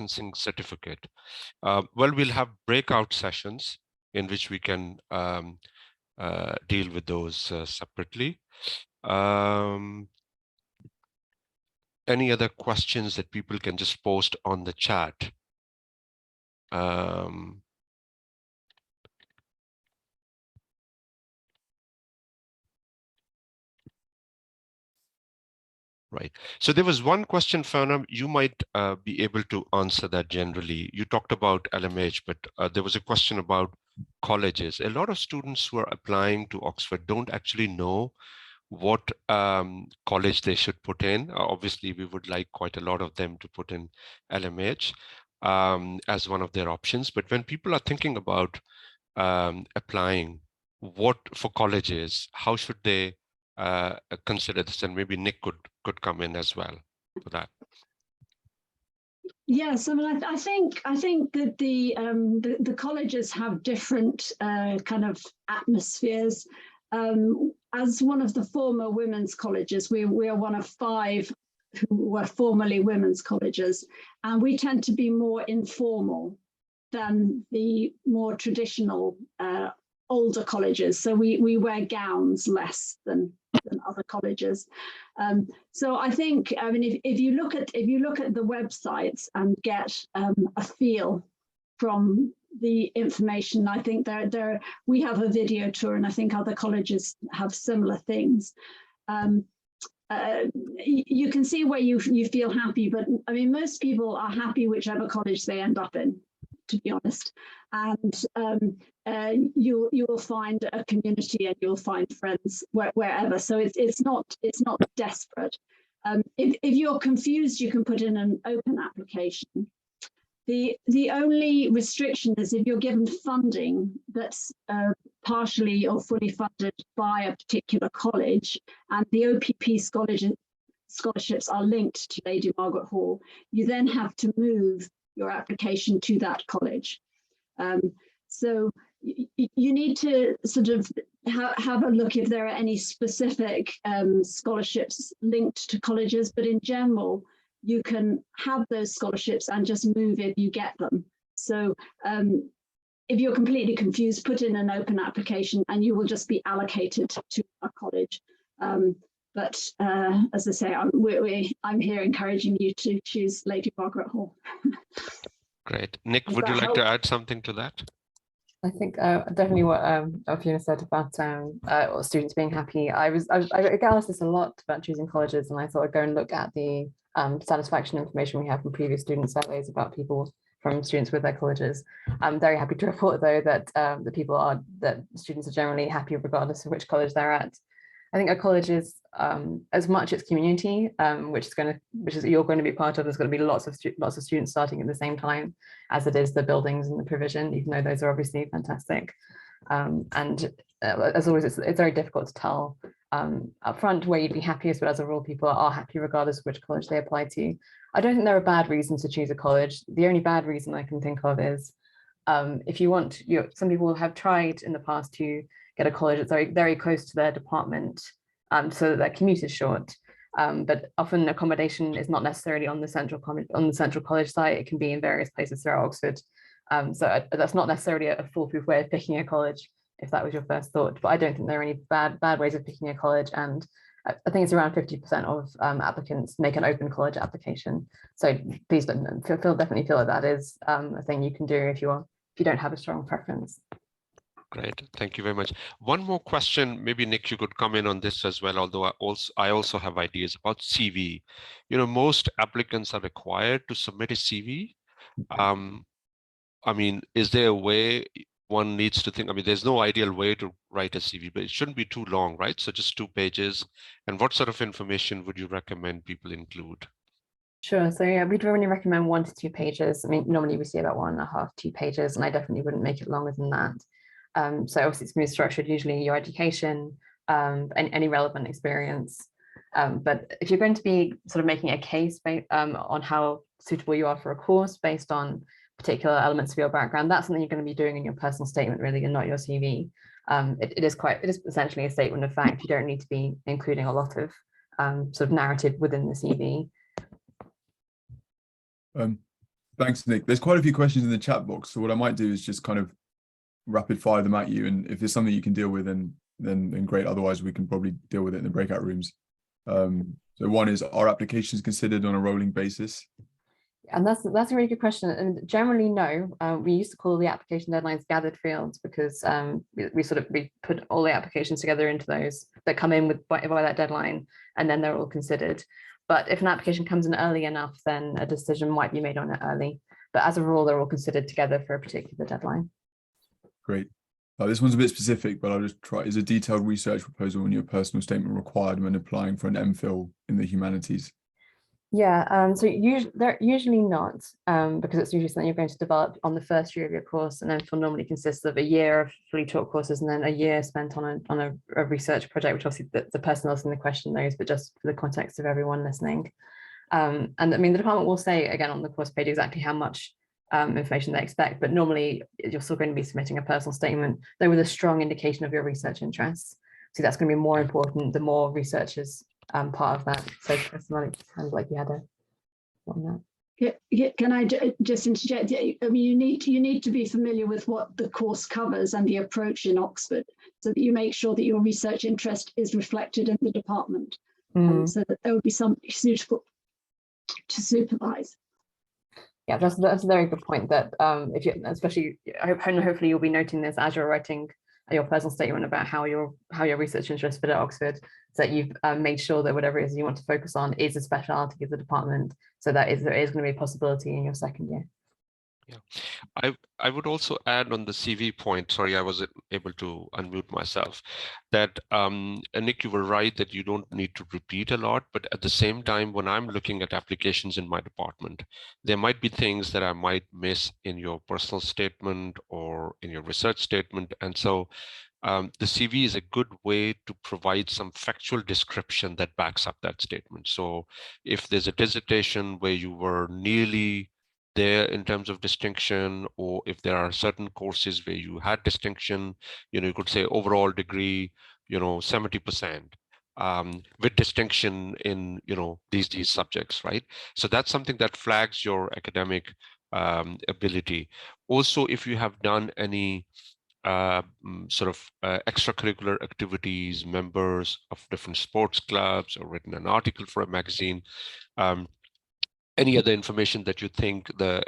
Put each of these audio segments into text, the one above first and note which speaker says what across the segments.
Speaker 1: licensing certificate? Well, we'll have breakout sessions in which we can deal with those separately. Any other questions that people can just post on the chat? Right. So there was one question, Fana, you might be able to answer that generally. You talked about LMH, but there was a question about colleges. A lot of students who are applying to Oxford don't actually know what college they should put in. Obviously, we would like quite a lot of them to put in LMH as one of their options. But when people are thinking about applying what for colleges, how should they consider this? And maybe Nick could come in as well for that.
Speaker 2: Yes, I mean, I think that the colleges have different kind of atmospheres. As one of the former women's colleges, we are one of 5 who were formerly women's colleges, and we tend to be more informal than the more traditional older colleges. So we wear gowns less than other colleges. So I think, I mean, if you look at the websites and get a feel from the information, I think we have a video tour, and I think other colleges have similar things. You can see where you feel happy, but I mean, most people are happy whichever college they end up in, to be honest. And you will find a community and you'll find friends wherever. So it's not desperate. If you're confused, you can put in an open application. The only restriction is if you're given funding that's partially or fully funded by a particular college, and the OPP scholarships are linked to Lady Margaret Hall, you then have to move your application to that college. So you need to sort of have a look if there are any specific scholarships linked to colleges, but in general, you can have those scholarships and just move if you get them. So if you're completely confused, put in an open application and you will just be allocated to a college. But as I say, I'm here encouraging you to choose Lady Margaret Hall.
Speaker 1: Great. Nick, would you like to add something to that?
Speaker 3: I think definitely what Fiona said about students being happy. I get asked this a lot about choosing colleges, and I thought I'd go and look at the satisfaction information we have from previous student surveys about people from students with their colleges. I'm very happy to report, though, that that students are generally happy regardless of which college they're at. I think a college is as much its community, which you're going to be part of. There's going to be lots of students starting at the same time, as it is the buildings and the provision, even though those are obviously fantastic. And as always, it's very difficult to tell up front where you'd be happiest, but as a rule, people are happy regardless of which college they apply to. I don't think there are bad reasons to choose a college. The only bad reason I can think of is if you want, some people have tried in the past to get a college that's very, very close to their department, so that their commute is short. But often accommodation is not necessarily on the central college site. It can be in various places throughout Oxford. So that's not necessarily a foolproof way of picking a college, if that was your first thought. But I don't think there are any bad ways of picking a college. And I think it's around 50% of applicants make an open college application. So please definitely feel that is a thing you can do if you don't have a strong preference.
Speaker 1: Great, thank you very much. One more question, maybe Nick, you could come in on this as well, although I also have ideas about CV. Most applicants are required to submit a CV. I mean, is there a way one needs to think? I mean, there's no ideal way to write a CV, but it shouldn't be too long, right? So just 2 pages. And what sort of information would you recommend people include?
Speaker 3: Sure. So yeah, we'd really recommend 1 to 2 pages. I mean, normally we see about 1.5, 2 pages, and I definitely wouldn't make it longer than that. So obviously it's going to be structured, usually your education, and any relevant experience. But if you're going to be sort of making a case on how suitable you are for a course based on particular elements of your background, that's something you're going to be doing in your personal statement, really, and not your CV. It is essentially a statement of fact. You don't need to be including a lot of sort of narrative within the CV.
Speaker 4: Thanks, Nick. There's quite a few questions in the chat box. So what I might do is just kind of rapid fire them at you. And if there's something you can deal with, then great. Otherwise, we can probably deal with it in the breakout rooms. So one is, are applications considered on a rolling basis?
Speaker 3: And that's a really good question. And generally, no. We used to call the application deadlines gathered fields because we put all the applications together into those that come in by that deadline, and then they're all considered. But if an application comes in early enough, then a decision might be made on it early. But as a rule, they're all considered together for a particular deadline.
Speaker 4: Great. This one's a bit specific, but I'll just try. Is a detailed research proposal in your personal statement required when applying for an MPhil in the humanities?
Speaker 3: Yeah, so they're usually not, because it's usually something you're going to develop on the first year of your course, and then MPhil normally consists of a year of fully taught courses and then a year spent on a research project, which obviously the person asking the question knows, but just for the context of everyone listening. And I mean, the department will say again on the course page exactly how much information they expect, but normally you're still going to be submitting a personal statement, though with a strong indication of your research interests. So that's going to be more important the more researchers part of that. So personally, it sounds like you had a on that.
Speaker 2: Yeah, can I just interject? I mean, you need to be familiar with what the course covers and the approach in Oxford, so that you make sure that your research interest is reflected in the department, so that there will be something suitable to supervise.
Speaker 3: Yeah, that's a very good point. That if you, especially, hopefully you'll be noting this as you're writing your personal statement about how your research interests fit at Oxford, so that you've made sure that whatever it is you want to focus on is a speciality of the department, so that there is going to be a possibility in your second year.
Speaker 1: Yeah, I would also add on the CV point, sorry, I wasn't able to unmute myself, that Nick, you were right that you don't need to repeat a lot, but at the same time, when I'm looking at applications in my department, there might be things that I might miss in your personal statement or in your research statement. And so the CV is a good way to provide some factual description that backs up that statement. So if there's a dissertation where you were nearly there in terms of distinction, or if there are certain courses where you had distinction, you could say overall degree, 70%, with distinction in, these subjects, right? So that's something that flags your academic ability. Also, if you have done any extracurricular activities, members of different sports clubs, or written an article for a magazine, any other information that you think the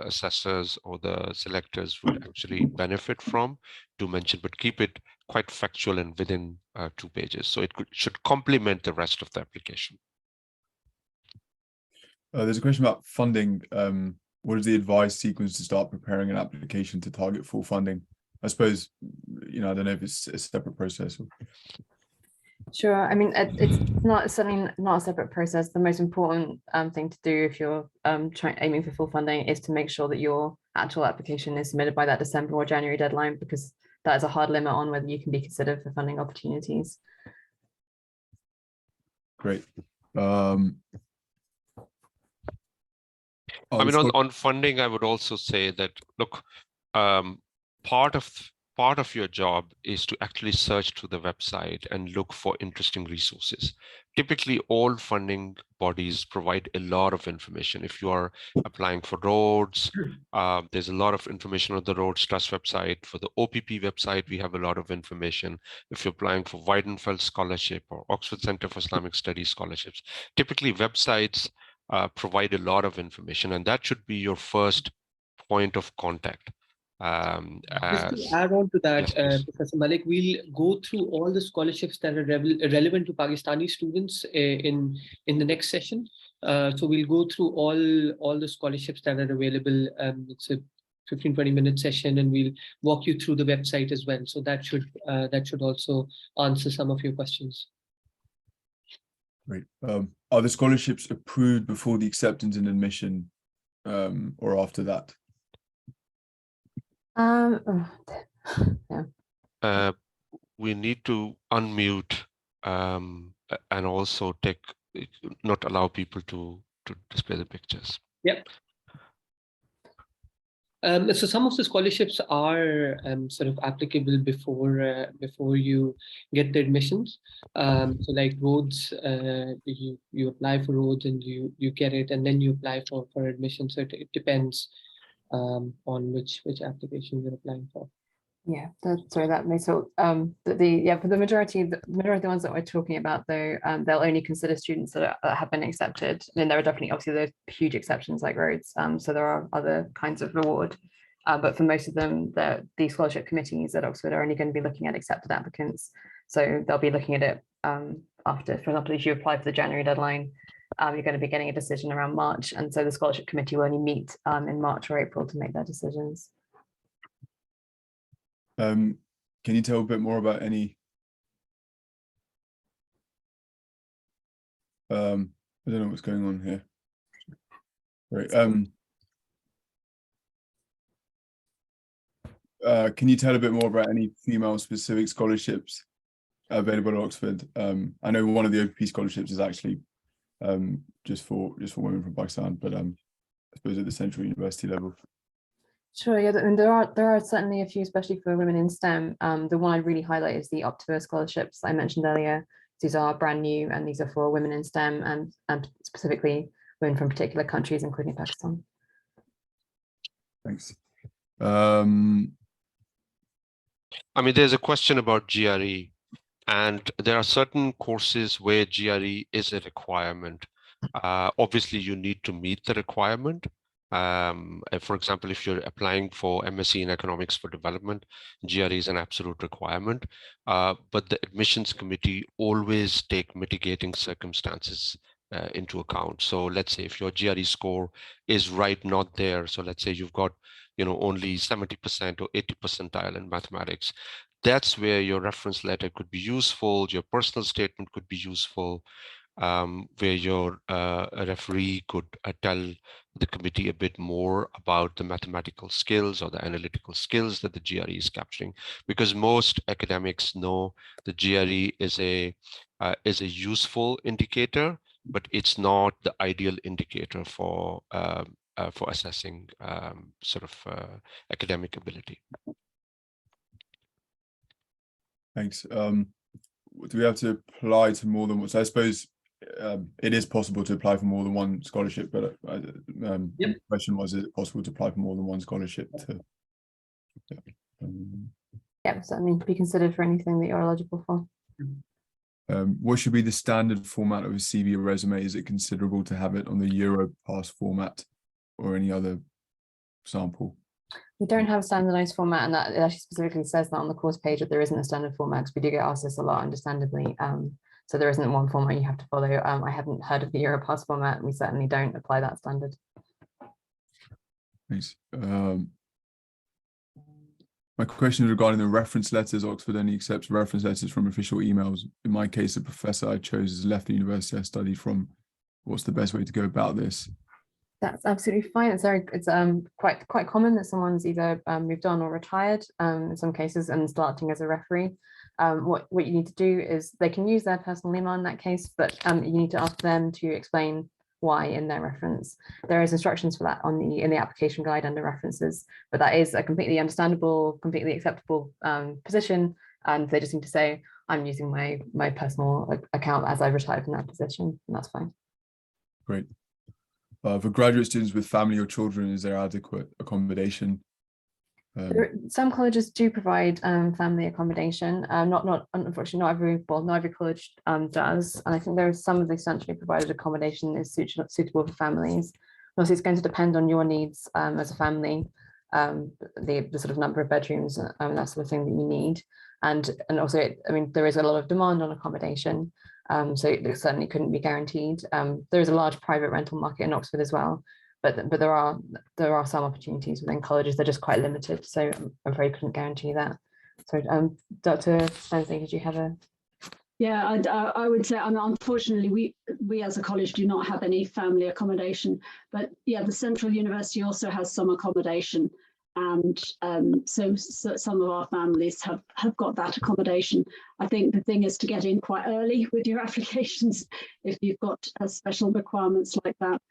Speaker 1: assessors or the selectors would actually benefit from, to mention, but keep it quite factual and within 2 pages. So it should complement the rest of the application.
Speaker 4: There's a question about funding. What is the advised sequence to start preparing an application to target full funding? I suppose, I don't know if it's a separate process.
Speaker 3: Sure. I mean, it's certainly not a separate process. The most important thing to do if you're aiming for full funding is to make sure that your actual application is submitted by that December or January deadline, because that is a hard limit on whether you can be considered for funding opportunities.
Speaker 4: Great.
Speaker 1: I mean, on funding, I would also say that, look, part of your job is to actually search through the website and look for interesting resources. Typically, all funding bodies provide a lot of information. If you are applying for roads, there's a lot of information on the Roads Trust website. For the OPP website, we have a lot of information. If you're applying for Weidenfeld Scholarship or Oxford Center for Islamic Studies scholarships, typically websites provide a lot of information, and that should be your first point of contact.
Speaker 5: Just to add on to that,
Speaker 1: yes,
Speaker 5: Professor Malik, we'll go through all the scholarships that are relevant to Pakistani students in the next session. So we'll go through all the scholarships that are available. It's a 15-20 minute session, and we'll walk you through the website as well. So that should also answer some of your questions.
Speaker 4: Great. Are the scholarships approved before the acceptance and admission, or after that?
Speaker 3: Yeah.
Speaker 1: We need to unmute and also not allow people to display the pictures.
Speaker 5: Yep. So some of the scholarships are sort of applicable before you get the admissions. So like roads, you apply for roads and you get it, and then you apply for admission. So it depends on which application you're applying for.
Speaker 3: Yeah, sorry, that makes so for the majority of the ones that we're talking about though, they'll only consider students that have been accepted. I mean, there are definitely obviously those huge exceptions like roads, so there are other kinds of reward, but for most of them, the scholarship committees at Oxford are only going to be looking at accepted applicants, so they'll be looking at it after, for example, if you apply for the January deadline, you're going to be getting a decision around March, and so the scholarship committee will only meet in March or April to make their decisions.
Speaker 4: Can you tell a bit more about any? I don't know what's going on here. Right. Can you tell a bit more about any female-specific scholarships available at Oxford? I know one of the OPP scholarships is actually just for women from Pakistan, but I suppose at the Central University level.
Speaker 3: Sure, yeah, and there are certainly a few, especially for women in STEM. The one I'd really highlight is the OPP scholarships I mentioned earlier. These are brand new, and these are for women in STEM and specifically women from particular countries, including Pakistan.
Speaker 4: Thanks.
Speaker 1: I mean, there's a question about GRE, and there are certain courses where GRE is a requirement. Obviously, you need to meet the requirement. For example, if you're applying for MSc in Economics for Development, GRE is an absolute requirement. But the admissions committee always take mitigating circumstances into account. So let's say if your GRE score is right not there, so let's say you've got only 70% or 80 percentile in mathematics, that's where your reference letter could be useful, your personal statement could be useful, where your referee could tell the committee a bit more about the mathematical skills or the analytical skills that the GRE is capturing, because most academics know the GRE is a useful indicator, but it's not the ideal indicator for assessing academic ability.
Speaker 4: Thanks. Do we have to apply to more than one? So I suppose it is possible to apply for more than one scholarship, but yep. The question was, is it possible to apply for more than one scholarship?
Speaker 3: Yeah, certainly be considered for anything that you're eligible for.
Speaker 4: What should be the standard format of a CV or resume? Is it considerable to have it on the Europass format or any other sample?
Speaker 3: We don't have a standardized format, and that it actually specifically says that on the course page that there isn't a standard format, because we do get asked this a lot, understandably. So there isn't one format you have to follow. I hadn't heard of the Europass format. We certainly don't apply that standard.
Speaker 4: Thanks. My question is regarding the reference letters. Oxford only accepts reference letters from official emails. In my case, the professor I chose has left the university I studied from. What's the best way to go about this?
Speaker 3: That's absolutely fine. It's quite common that someone's either moved on or retired in some cases and starting as a referee. What you need to do is they can use their personal email in that case, but you need to ask them to explain why in their reference. There is instructions for that in the application guide under references, but that is a completely understandable, completely acceptable position, and they just need to say, I'm using my personal account as I retired from that position, and that's fine.
Speaker 4: Great. For graduate students with family or children, is there adequate accommodation?
Speaker 3: Some colleges do provide family accommodation. Unfortunately, not every college does. And I think there are some of the centrally provided accommodation is suitable for families. Also, it's going to depend on your needs as a family, the sort of number of bedrooms and that sort of thing that you need. And also, I mean, there is a lot of demand on accommodation. So it certainly couldn't be guaranteed. There is a large private rental market in Oxford as well, but there are some opportunities within colleges. They're just quite limited, so I'm afraid I couldn't guarantee that. So, Dr. Spencer, did you have a?
Speaker 2: Yeah, I would say, unfortunately, we as a college do not have any family accommodation, but yeah, the Central University also has some accommodation. And so some of our families have got that accommodation. I think the thing is to get in quite early with your applications if you've got special requirements like that.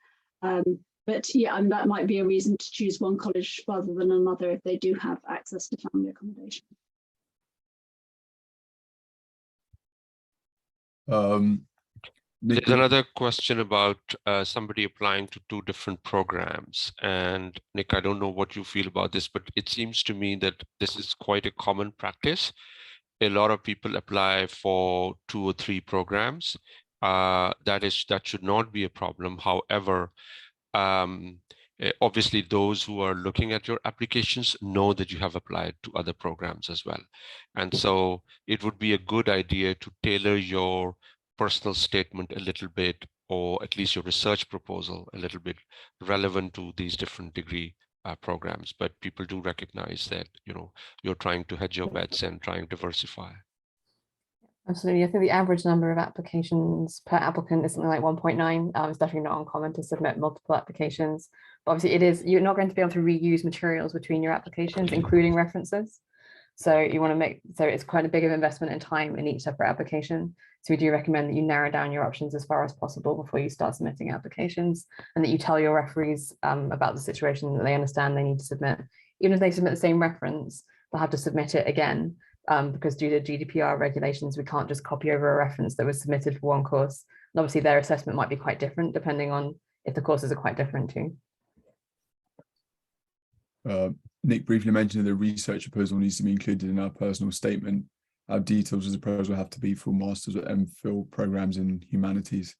Speaker 2: But yeah, and that might be a reason to choose one college rather than another if they do have access to family accommodation.
Speaker 4: Nick,
Speaker 1: There's another question about somebody applying to 2 different programs. And Nick, I don't know what you feel about this, but it seems to me that this is quite a common practice. A lot of people apply for 2 or 3 programs. That should not be a problem. However, obviously those who are looking at your applications know that you have applied to other programs as well. And so it would be a good idea to tailor your personal statement a little bit, or at least your research proposal a little bit relevant to these different degree programs. But people do recognize that, you're trying to hedge your bets and trying to diversify.
Speaker 3: Absolutely. I think the average number of applications per applicant is something like 1.9. It's definitely not uncommon to submit multiple applications. But obviously, you're not going to be able to reuse materials between your applications, including references. So you want to it's quite a big of investment in time in each separate application. So we do recommend that you narrow down your options as far as possible before you start submitting applications, and that you tell your referees about the situation, that they understand they need to submit. Even if they submit the same reference, they'll have to submit it again. Because due to GDPR regulations, we can't just copy over a reference that was submitted for one course. And obviously their assessment might be quite different depending on if the courses are quite different too.
Speaker 4: Nick briefly mentioned that the research proposal needs to be included in our personal statement. How detailed does the proposal have to be for Masters or MPhil programs in humanities?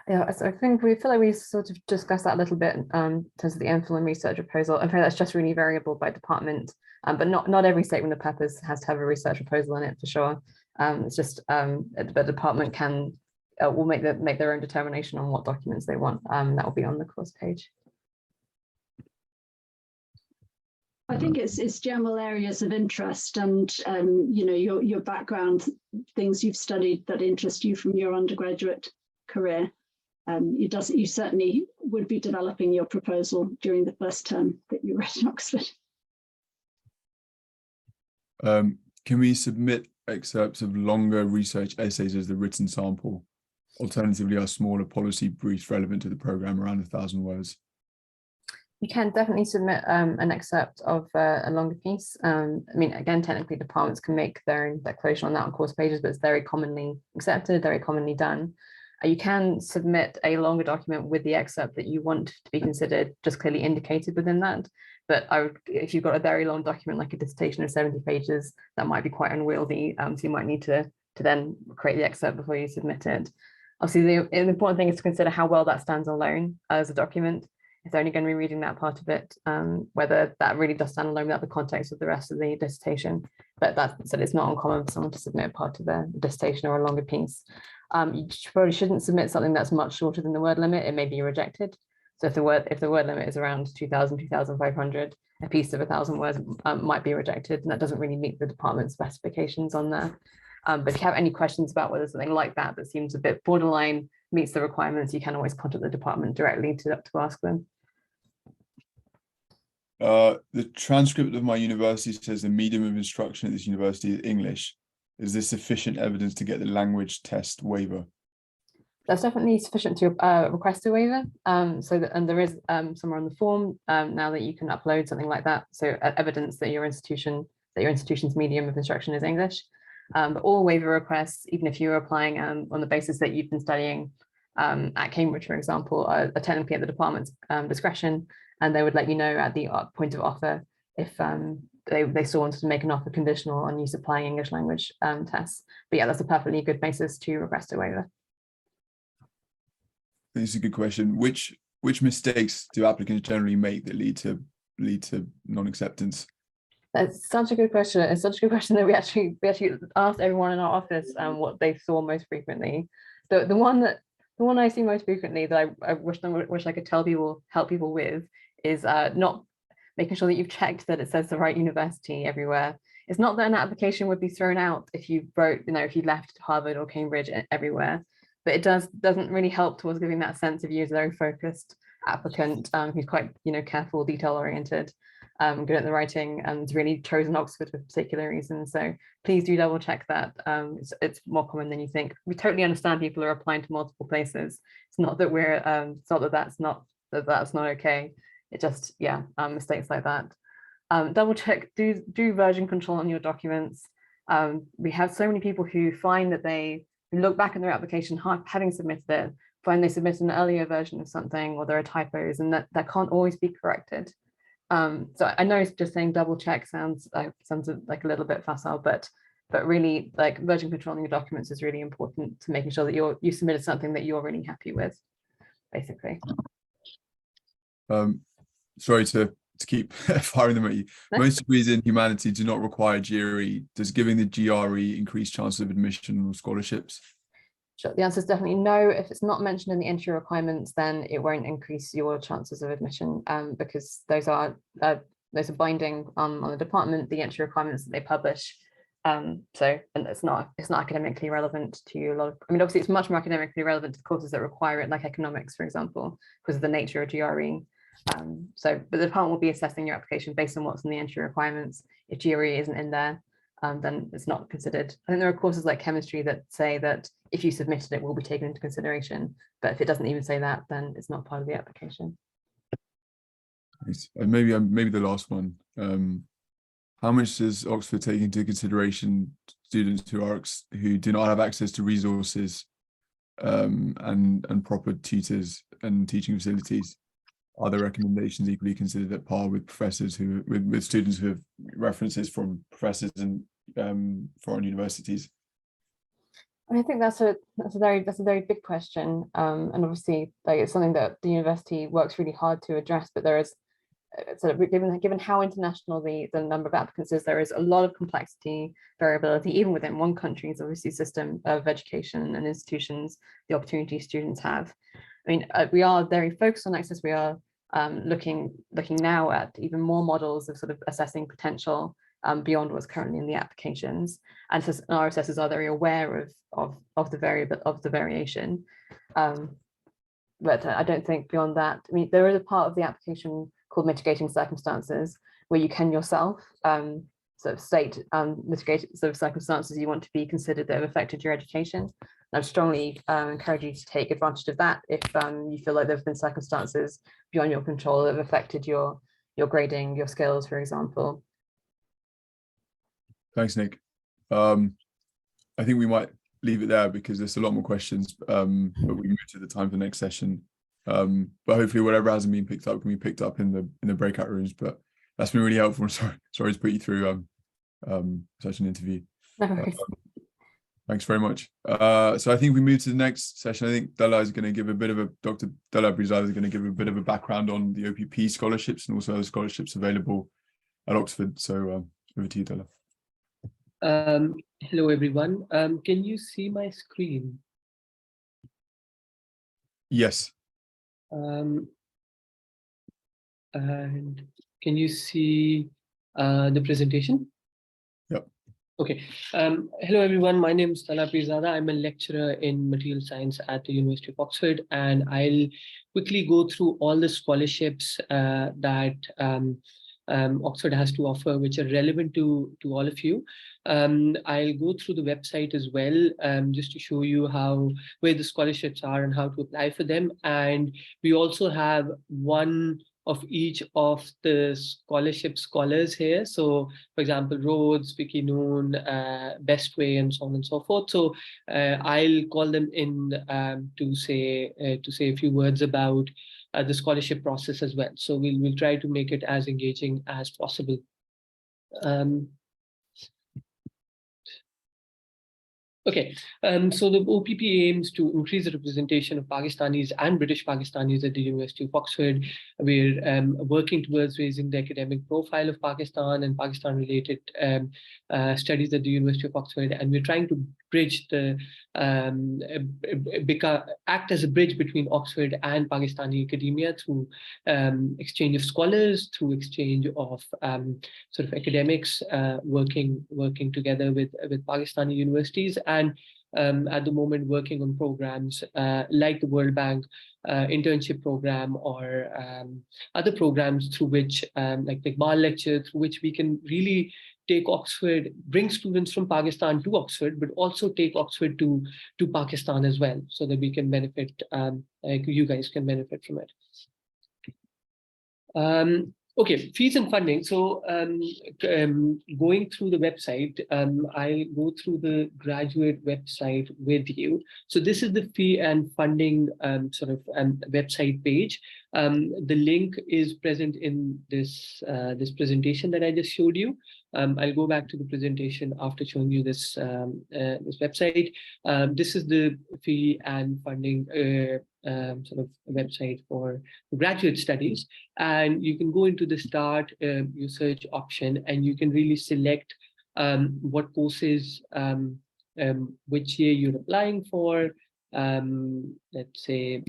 Speaker 3: Yeah, so I think we feel like we sort of discussed that a little bit in terms of the MPhil and research proposal. I'm afraid that's just really variable by department, but not every statement of purpose has to have a research proposal in it for sure. It's just the department will make their own determination on what documents they want. That will be on the course page.
Speaker 2: I think it's general areas of interest and your background, things you've studied that interest you from your undergraduate career. You certainly would be developing your proposal during the first term that you read in Oxford.
Speaker 4: Can we submit excerpts of longer research essays as the written sample? Alternatively, are smaller policy briefs relevant to the program around 1,000 words?
Speaker 3: You can definitely submit an excerpt of a longer piece. I mean, again, technically departments can make their own declaration on that on course pages, but it's very commonly accepted, very commonly done. You can submit a longer document with the excerpt that you want to be considered just clearly indicated within that. But if you've got a very long document like a dissertation of 70 pages, that might be quite unwieldy. So you might need to then create the excerpt before you submit it. Obviously, the important thing is to consider how well that stands alone as a document. If they're only going to be reading that part of it, whether that really does stand alone without the context of the rest of the dissertation. But that said, it's not uncommon for someone to submit a part of their dissertation or a longer piece. You probably shouldn't submit something that's much shorter than the word limit. It may be rejected. So if the word limit is around 2,000, 2,500, a piece of 1,000 words might be rejected, and that doesn't really meet the department specifications on there. But if you have any questions about whether something like that seems a bit borderline meets the requirements, you can always contact the department directly to ask them.
Speaker 4: The transcript of my university says the medium of instruction at this university is English. Is this sufficient evidence to get the language test waiver?
Speaker 3: That's definitely sufficient to request a waiver. And there is somewhere on the form now that you can upload something like that. So evidence that your institution's medium of instruction is English. But all waiver requests, even if you're applying on the basis that you've been studying at Cambridge, for example, are technically at the department's discretion, and they would let you know at the point of offer if they still wanted to make an offer conditional on you supplying English language tests. But yeah, that's a perfectly good basis to request a waiver.
Speaker 4: This is a good question. Which mistakes do applicants generally make that lead to non-acceptance?
Speaker 3: That's such a good question. It's such a good question that we actually asked everyone in our office what they saw most frequently. The one I see most frequently that I wish I could help people with is not making sure that you've checked that it says the right university everywhere. It's not that an application would be thrown out if you if you left Harvard or Cambridge everywhere, but it doesn't really help towards giving that sense of you as a very focused applicant who's quite careful, detail oriented, good at the writing, and really chosen Oxford for particular reasons. So please do double check that. It's more common than you think. We totally understand people are applying to multiple places. It's not that that's not that that's not okay. It just, yeah, mistakes like that. Double check, do version control on your documents. We have so many people who find that they look back in their application having submitted it, find they submitted an earlier version of something, or there are typos, and that can't always be corrected. So I know just saying double check sounds like a little bit facile, but really, like, version control in your documents is really important to making sure that you submitted something that you're really happy with, basically.
Speaker 4: Sorry to keep firing them at you. Most degrees in humanity do not require GRE. Does giving the GRE increase chances of admission or scholarships?
Speaker 3: Sure. The answer is definitely no. If it's not mentioned in the entry requirements, then it won't increase your chances of admission, because those are binding on the department, the entry requirements that they publish. And it's not academically relevant to a lot of, I mean, obviously it's much more academically relevant to the courses that require it, like economics, for example, because of the nature of GRE. But the department will be assessing your application based on what's in the entry requirements. If GRE isn't in there, then it's not considered. I think there are courses like chemistry that say that if you submitted it, will be taken into consideration. But if it doesn't even say that, then it's not part of the application.
Speaker 4: Nice. And maybe the last one. How much does Oxford take into consideration students who do not have access to resources and proper tutors and teaching facilities? Are there recommendations equally considered at par with professors with students who have references from professors and foreign universities?
Speaker 3: I think that's a very big question, and obviously, like, it's something that the university works really hard to address. But there is, sort of, given how international the number of applicants is, there is a lot of complexity, variability, even within one country's obviously system of education and institutions, the opportunities students have. I mean, we are very focused on access. We are looking now at even more models of sort of assessing potential beyond what's currently in the applications, and so our assessors are very aware of the variation. But I don't think beyond that. I mean, there is a part of the application called mitigating circumstances where you can yourself sort of state mitigating sort of circumstances you want to be considered that have affected your education. I strongly encourage you to take advantage of that if you feel like there have been circumstances beyond your control that have affected your grading, your skills, for example.
Speaker 4: Thanks, Nick. I think we might leave it there because there's a lot more questions, but we move to the time for the next session. But hopefully whatever hasn't been picked up can be picked up in the breakout rooms. But that's been really helpful. Sorry to put you through such an interview.
Speaker 3: No worries.
Speaker 4: Thanks very much. So I think we move to the next session. I think Dr. Della is going to give a bit of a background on the OPP scholarships and also the scholarships available at Oxford. So over to you, Della.
Speaker 5: Hello, everyone. Can you see my screen?
Speaker 4: Yes.
Speaker 5: And can you see the presentation?
Speaker 4: Yep.
Speaker 5: Okay. Hello, everyone. My name is Della Pirzada. I'm a lecturer in material science at the University of Oxford, and I'll quickly go through all the scholarships that Oxford has to offer, which are relevant to all of you. I'll go through the website as well, just to show you where the scholarships are and how to apply for them. And we also have one of each of the scholarship scholars here. So, for example, Rhodes, Vicky Noon, Bestway, and so on and so forth. So I'll call them in to say a few words about the scholarship process as well. So we'll try to make it as engaging as possible. Okay, so the OPP aims to increase the representation of Pakistanis and British Pakistanis at the University of Oxford. We're working towards raising the academic profile of Pakistan and Pakistan-related studies at the University of Oxford, and we're trying to bridge act as a bridge between Oxford and Pakistani academia through exchange of scholars, through exchange of sort of academics working together with Pakistani universities, and at the moment working on programs like the World Bank internship program or other programs through which, like the Iqbal lecture, through which we can really take Oxford, bring students from Pakistan to Oxford, but also take Oxford to Pakistan as well, so that we can benefit, you guys can benefit from it. Okay, fees and funding. So going through the website, I'll go through the graduate website with you. So this is the fee and funding website page. The link is present in this this presentation that I just showed you. I'll go back to the presentation after showing you this this website. This is the fee and funding website for graduate studies, and you can go into the start your search option, and you can really select what courses, which year you're applying for. Let's say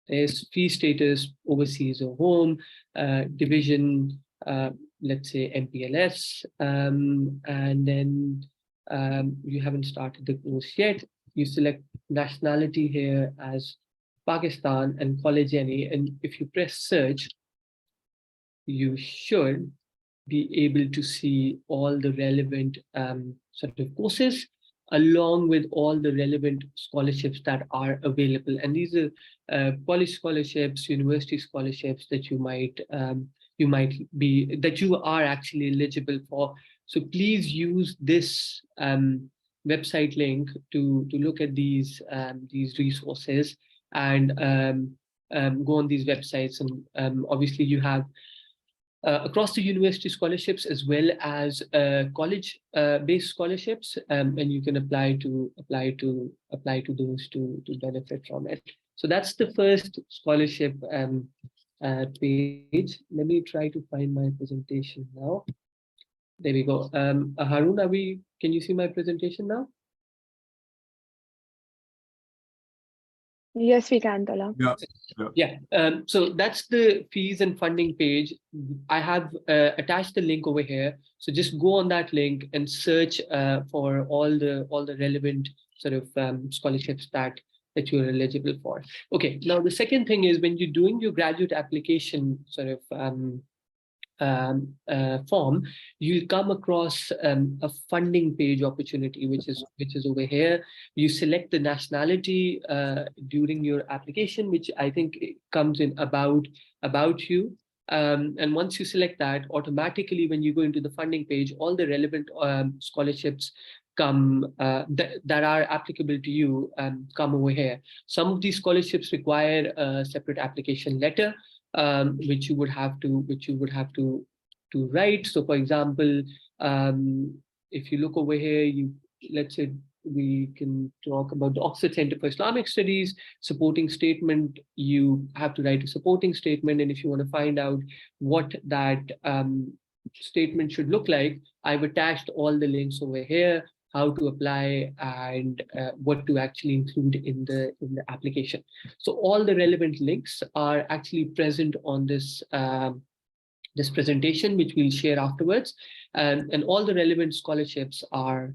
Speaker 5: there's fee status, overseas or home, division, let's say MPLS, and then you haven't started the course yet. You select nationality here as Pakistan and college any, and if you press search, you should be able to see all the relevant courses, along with all the relevant scholarships that are available. And these are college scholarships, university scholarships that you might you are actually eligible for. So please use this website link to look at these resources, and go on these websites. And obviously you have across the university scholarships as well as college based scholarships, and you can apply to those to benefit from it. So that's the first scholarship page. Let me try to find my presentation now. There we go. Harun, can you see my presentation now?
Speaker 6: Yes, we can, Tala.
Speaker 5: Yeah. So that's the fees and funding page. I have attached the link over here. So just go on that link and search for all the relevant scholarships that you're eligible for. Okay. Now the second thing is, when you're doing your graduate application form, you'll come across a funding page opportunity, which is over here. You select the nationality during your application, which I think comes in about you. And once you select that, automatically when you go into the funding page, all the relevant scholarships come that are applicable to you come over here. Some of these scholarships require a separate application letter, which you would have to write. So for example, if you look over here, let's say we can talk about the Oxford Center for Islamic Studies supporting statement. You have to write a supporting statement, and if you want to find out what that statement should look like, I've attached all the links over here, how to apply, and what to actually include in the application. So all the relevant links are actually present on this this presentation, which we'll share afterwards, and all the relevant scholarships are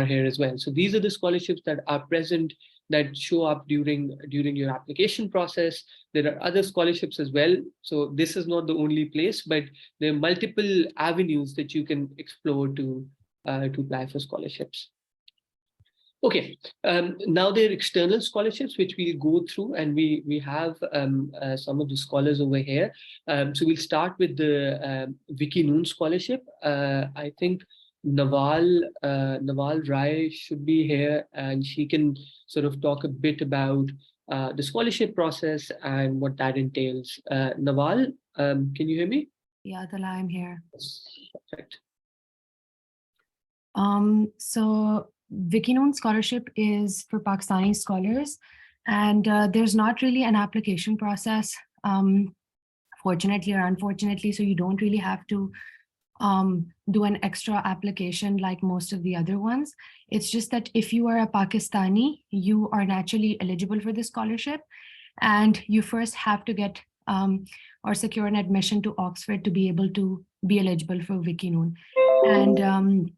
Speaker 5: here as well. So these are the scholarships that are present, that show up during your application process. There are other scholarships as well. So this is not the only place, but there are multiple avenues that you can explore to apply for scholarships. Okay, now there are external scholarships, which we'll go through, and we have some of the scholars over here. So we'll start with the Wikinoon scholarship. I think Nawal Rai should be here, and she can sort of talk a bit about the scholarship process and what that entails. Nawal, can you hear me?
Speaker 7: Yeah, Tala, I'm here.
Speaker 5: Perfect.
Speaker 7: So Wikinoon scholarship is for Pakistani scholars, and there's not really an application process, fortunately or unfortunately, so you don't really have to do an extra application like most of the other ones. It's just that if you are a Pakistani, you are naturally eligible for the scholarship, and you first have to get or secure an admission to Oxford to be able to be eligible for Wikinoon. And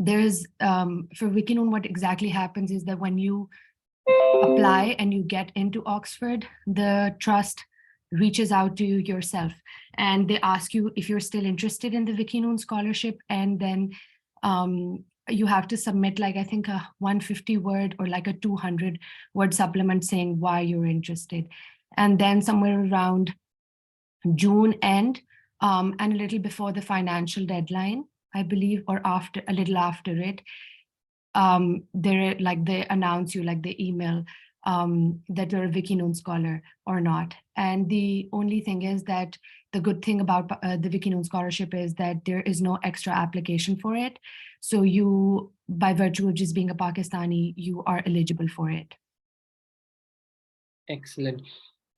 Speaker 7: there's for Wikinoon, what exactly happens is that when you apply and you get into Oxford, the trust reaches out to you yourself, and they ask you if you're still interested in the Wikinoon scholarship, and then you have to submit, like, I think a 150 word or like a 200 word supplement saying why you're interested. And then somewhere around June end, and a little before the financial deadline, I believe, or after, a little after it, they announce you, like they email that you're a Wikinoon scholar or not. And the only thing is that the good thing about the Wikinoon scholarship is that there is no extra application for it. So you, by virtue of just being a Pakistani, you are eligible for it.
Speaker 5: Excellent.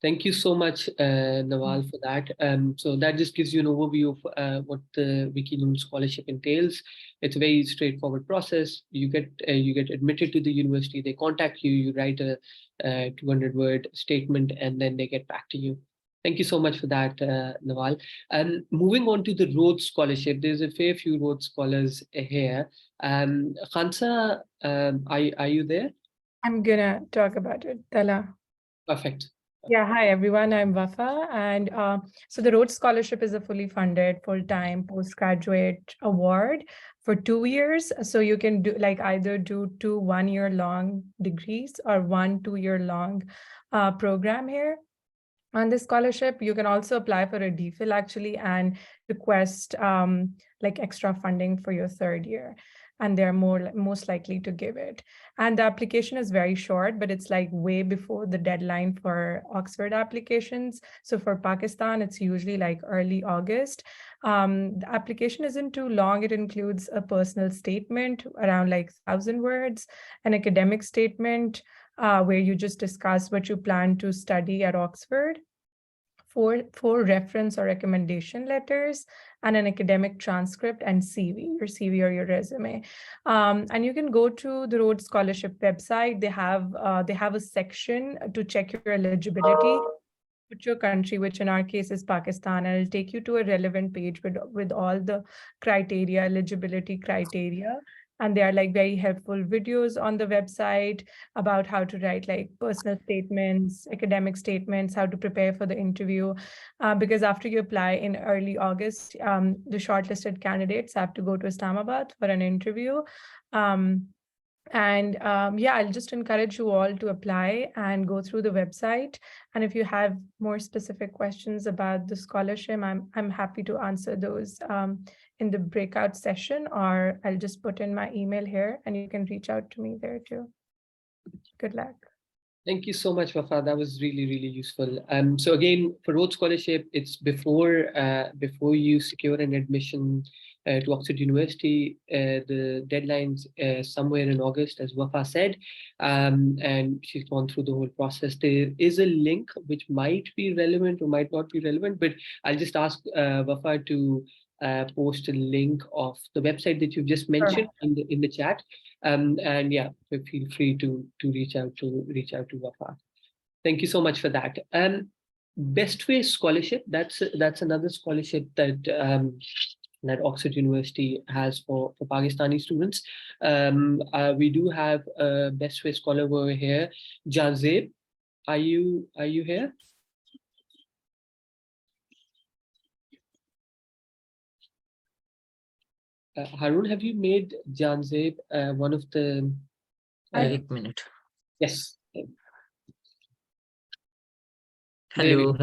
Speaker 5: Thank you so much, Nawal, for that. So that just gives you an overview of what the Wikiloon scholarship entails. It's a very straightforward process. You get admitted to the university. They contact you. You write a 200-word statement, and then they get back to you. Thank you so much for that, Nawal. Moving on to the Rhodes Scholarship, there's a fair few Rhodes scholars here. Khansa, are you there?
Speaker 6: I'm gonna talk about it, Tala.
Speaker 5: Perfect.
Speaker 6: Yeah, hi everyone, I'm Wafa, and so the Rhodes Scholarship is a fully funded, full-time postgraduate award for 2 years. So you can do either do 2 one-year-long degrees or 1 2-year-long program here. On this scholarship, you can also apply for a DPhil actually and request extra funding for your 3rd year. And they're most likely to give it. And the application is very short, but it's like way before the deadline for Oxford applications. So for Pakistan, it's usually like early August. The application isn't too long. It includes a personal statement around 1,000 words, an academic statement where you just discuss what you plan to study at Oxford, four reference or recommendation letters, and an academic transcript and CV, your CV or your resume. And you can go to the Rhodes Scholarship website. They have a section to check your eligibility. Put your country, which in our case is Pakistan, and it'll take you to a relevant page with all the criteria, eligibility criteria. And there are very helpful videos on the website about how to write personal statements, academic statements, how to prepare for the interview. Because after you apply in early August, the shortlisted candidates have to go to Islamabad for an interview. Yeah, I'll just encourage you all to apply and go through the website. And if you have more specific questions about the scholarship, I'm happy to answer those in the breakout session, or I'll just put in my email here and you can reach out to me there too. Good luck.
Speaker 5: Thank you so much, Wafa. That was really, really useful. So again, for Rhodes Scholarship, it's before you secure an admission to Oxford University. The deadline's somewhere in August, as Wafa said, and she's gone through the whole process. There is a link which might be relevant or might not be relevant, but I'll just ask Wafa to post a link of the website that you've just mentioned in the chat. And yeah, feel free to reach out to Wafa. Thank you so much for that. Best Way Scholarship, that's another scholarship that that Oxford University has for Pakistani students. We do have a Best Way scholar over here. Janzeb, are you here? Harun, have you made Janzeb one of the...
Speaker 8: 1 minute.
Speaker 5: Yes.
Speaker 8: Hello.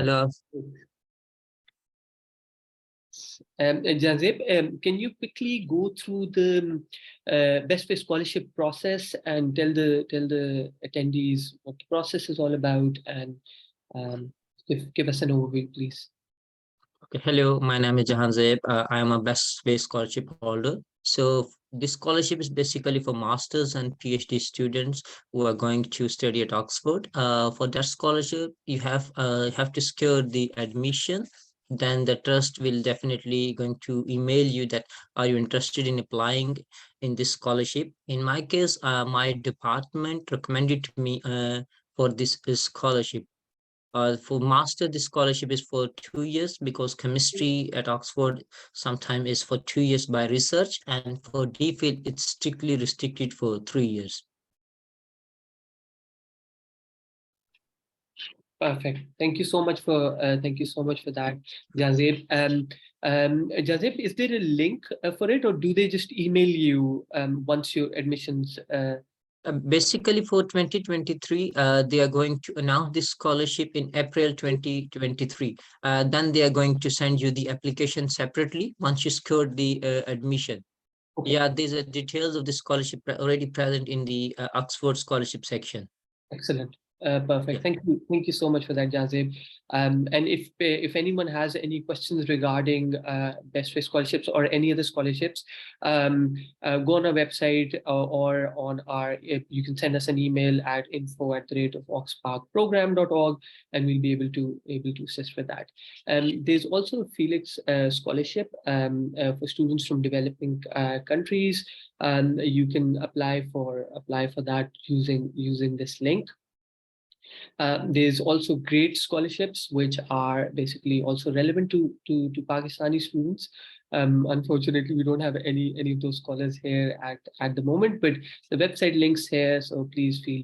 Speaker 5: Janzeb, can you quickly go through the Best Way Scholarship process and tell the attendees what the process is all about, and give us an overview, please.
Speaker 8: Okay, hello, my name is Jahanzeb. I am a Best Way Scholarship holder. So this scholarship is basically for masters and PhD students who are going to study at Oxford. For that scholarship, you have to secure the admission. Then the trust will definitely going to email you that are you interested in applying in this scholarship. In my case, my department recommended to me for this scholarship. For master, the scholarship is for 2 years because chemistry at Oxford sometimes is for 2 years by research, and for DPhil it's strictly restricted for 3 years.
Speaker 5: Perfect. Thank you so much for that, Janzeb. Janzeb, is there a link for it, or do they just email you once your admissions
Speaker 8: Basically, for 2023, they are going to announce this scholarship in April 2023. Then they are going to send you the application separately once you scored the admission.
Speaker 5: Okay.
Speaker 8: Yeah, these are details of the scholarship already present in the Oxford scholarship section.
Speaker 5: Excellent. Perfect.
Speaker 8: Yeah.
Speaker 5: Thank you so much for that, Jazib. And if anyone has any questions regarding Best Way scholarships or any other scholarships, go on our website or on our. You can send us an email at info@oxparkprogram.org, and we'll be able to assist with that. There's also a Felix scholarship for students from developing countries, and you can apply for that using this link. There's also great scholarships, which are basically also relevant to Pakistani students. Unfortunately, we don't have any of those scholars here at the moment, but the website links here, so please feel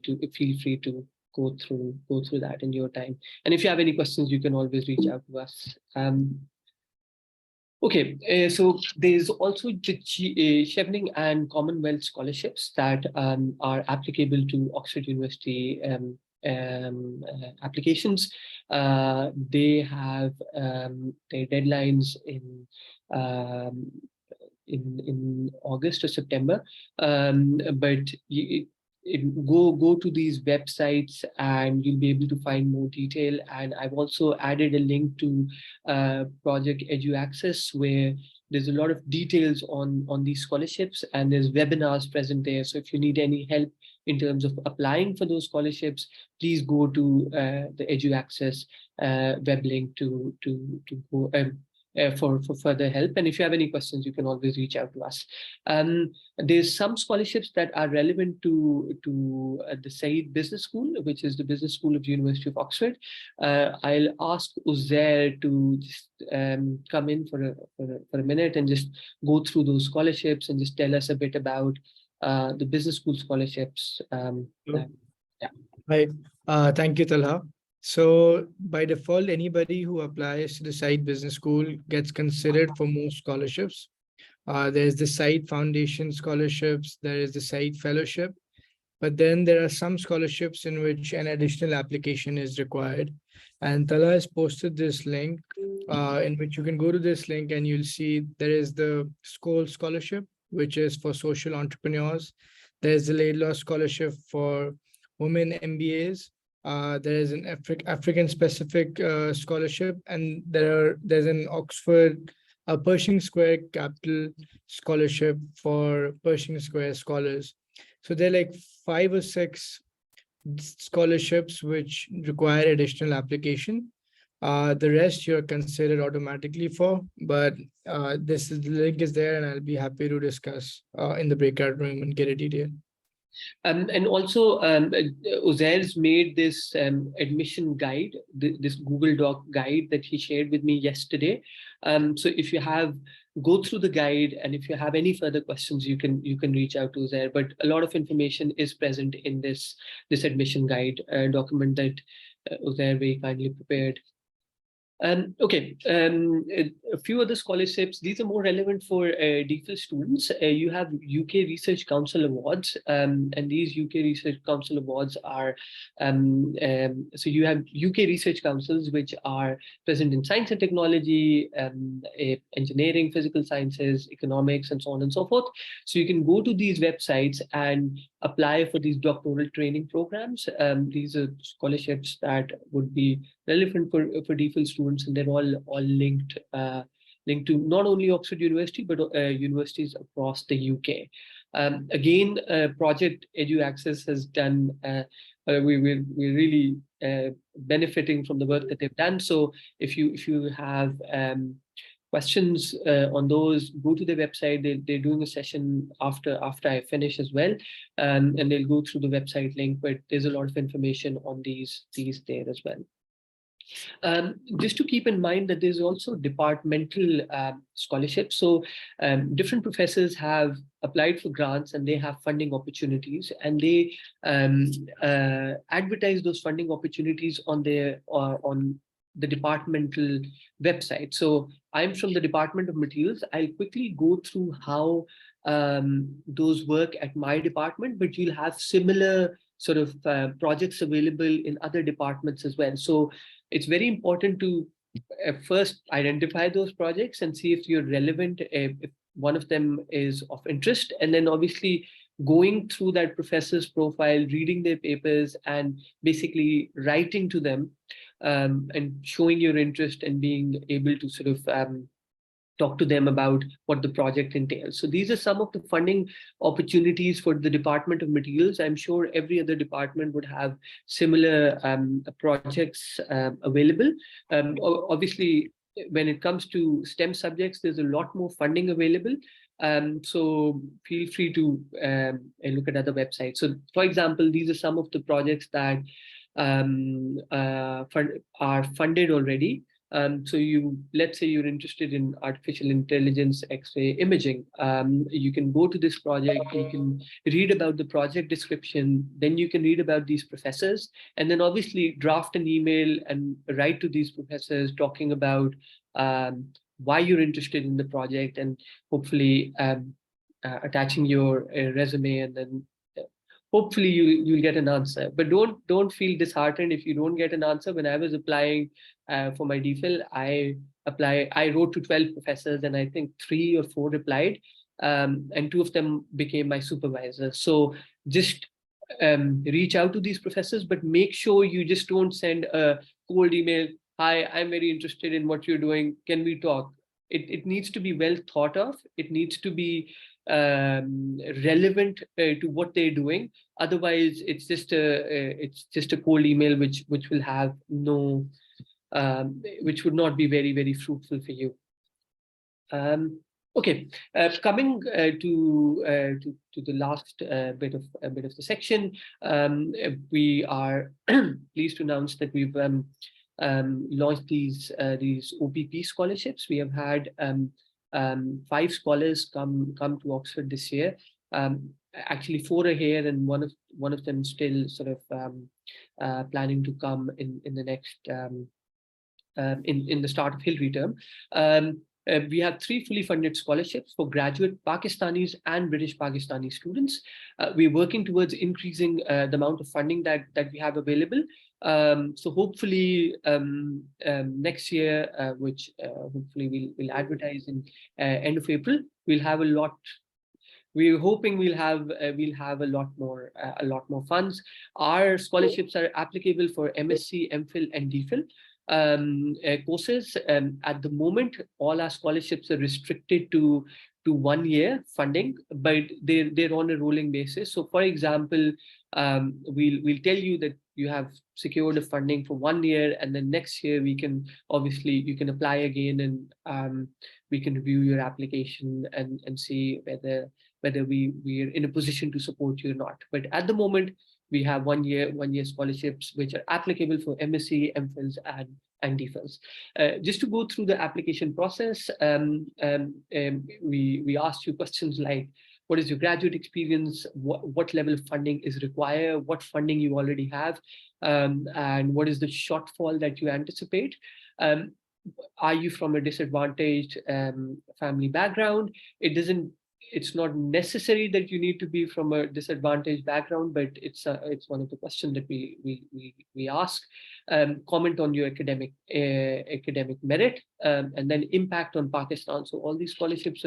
Speaker 5: free to go through that in your time. And if you have any questions, you can always reach out to us. Okay, so there's also the Chevening and Commonwealth scholarships that are applicable to Oxford University applications. They have their deadlines in August or September, but go to these websites and you'll be able to find more detail. And I've also added a link to projecteduaccess, where there's a lot of details on these scholarships, and there's webinars present there. So if you need any help in terms of applying for those scholarships, please go to the EduAccess web link to go for further help. And if you have any questions, you can always reach out to us. There's some scholarships that are relevant to the Said Business School, which is the business school of the University of Oxford. I'll ask Uzair to just come in for a minute and just go through those scholarships and just tell us a bit about the business school scholarships.
Speaker 9: Yeah. Hi, thank you, Talha. So by default, anybody who applies to the Said Business School gets considered for most scholarships. There's the Said Foundation scholarships, there is the Said Fellowship, but then there are some scholarships in which an additional application is required. And Talha has posted this link in which you can go to this link and you'll see there is the Skoll Scholarship, which is for social entrepreneurs. There's the Laidlaw Scholarship for women MBAs. There is an African specific scholarship, and there's an Oxford Pershing Square Capital Scholarship for Pershing Square scholars. So there are like 5 or 6 scholarships which require additional application. The rest you're considered automatically for, but the link is there, and I'll be happy to discuss in the breakout room and get a detail.
Speaker 5: And also, Uzair's made this admission guide, this Google Doc guide that he shared with me yesterday. So if you go through the guide, and if you have any further questions, you can reach out to Uzair. But a lot of information is present in this admission guide document that Uzair very kindly prepared. Okay, a few other scholarships. These are more relevant for DPhil students. You have UK Research Council Awards, and these UK Research Council Awards are, so you have UK Research Councils, which are present in science and technology, engineering, physical sciences, economics, and so on and so forth. So you can go to these websites and apply for these doctoral training programs. These are scholarships that would be relevant for DPhil students, and they're all linked to not only Oxford University, but universities across the UK. Again, Project EduAccess has done, we're really benefiting from the work that they've done. So if you have questions on those, go to the website. They're doing a session after I finish as well, and they'll go through the website link, but there's a lot of information on these there as well. Just to keep in mind that there's also departmental scholarships. So different professors have applied for grants, and they have funding opportunities, and they advertise those funding opportunities on the departmental website. So I'm from the Department of Materials. I'll quickly go through how those work at my department, but you'll have similar sort of projects available in other departments as well. So it's very important to first identify those projects and see if you're relevant, if one of them is of interest, and then obviously going through that professor's profile, reading their papers, and basically writing to them and showing your interest and being able to sort of talk to them about what the project entails. So these are some of the funding opportunities for the Department of Materials. I'm sure every other department would have similar projects available. Obviously, when it comes to STEM subjects, there's a lot more funding available. So feel free to look at other websites. So for example, these are some of the projects that are funded already. So let's say you're interested in artificial intelligence X-ray imaging. You can go to this project, you can read about the project description, then you can read about these professors, and then obviously draft an email and write to these professors talking about why you're interested in the project, and hopefully attaching your resume, and then hopefully you'll get an answer. But don't feel disheartened if you don't get an answer. When I was applying for my DPhil, I wrote to 12 professors, and I think 3 or 4 replied, and 2 of them became my supervisors. So just reach out to these professors, but make sure you just don't send a cold email. Hi, I'm very interested in what you're doing. Can we talk? It needs to be well thought of. It needs to be relevant to what they're doing. Otherwise, it's just a cold email which will have no, which would not be very, very fruitful for you. Okay, coming to the last bit of the section, we are pleased to announce that we've launched these OPP scholarships. We have had 5 scholars come to Oxford this year. Actually, 4 are here, and one of them still sort of planning to come in the next in the start of Hillary term. We have 3 fully funded scholarships for graduate Pakistanis and British Pakistani students. We're working towards increasing the amount of funding that we have available. So hopefully next year, which hopefully we'll advertise in end of April, we'll have a lot. We're hoping we'll have a lot more funds. Our scholarships are applicable for MSc, MPhil, and DPhil courses. At the moment, all our scholarships are restricted to 1 year funding, but they're on a rolling basis. So, for example, we'll tell you that you have secured a funding for 1 year, and then next year you can apply again, and we can review your application and see whether we're in a position to support you or not. But at the moment, we have 1 year scholarships which are applicable for MSc, MPhils, and DPhils. Just to go through the application process, we asked you questions like, what is your graduate experience? What level of funding is required? What funding you already have? And what is the shortfall that you anticipate? Are you from a disadvantaged family background? It's not necessary that you need to be from a disadvantaged background, but it's one of the questions that we ask. Comment on your academic merit, and then impact on Pakistan. So all these scholarships,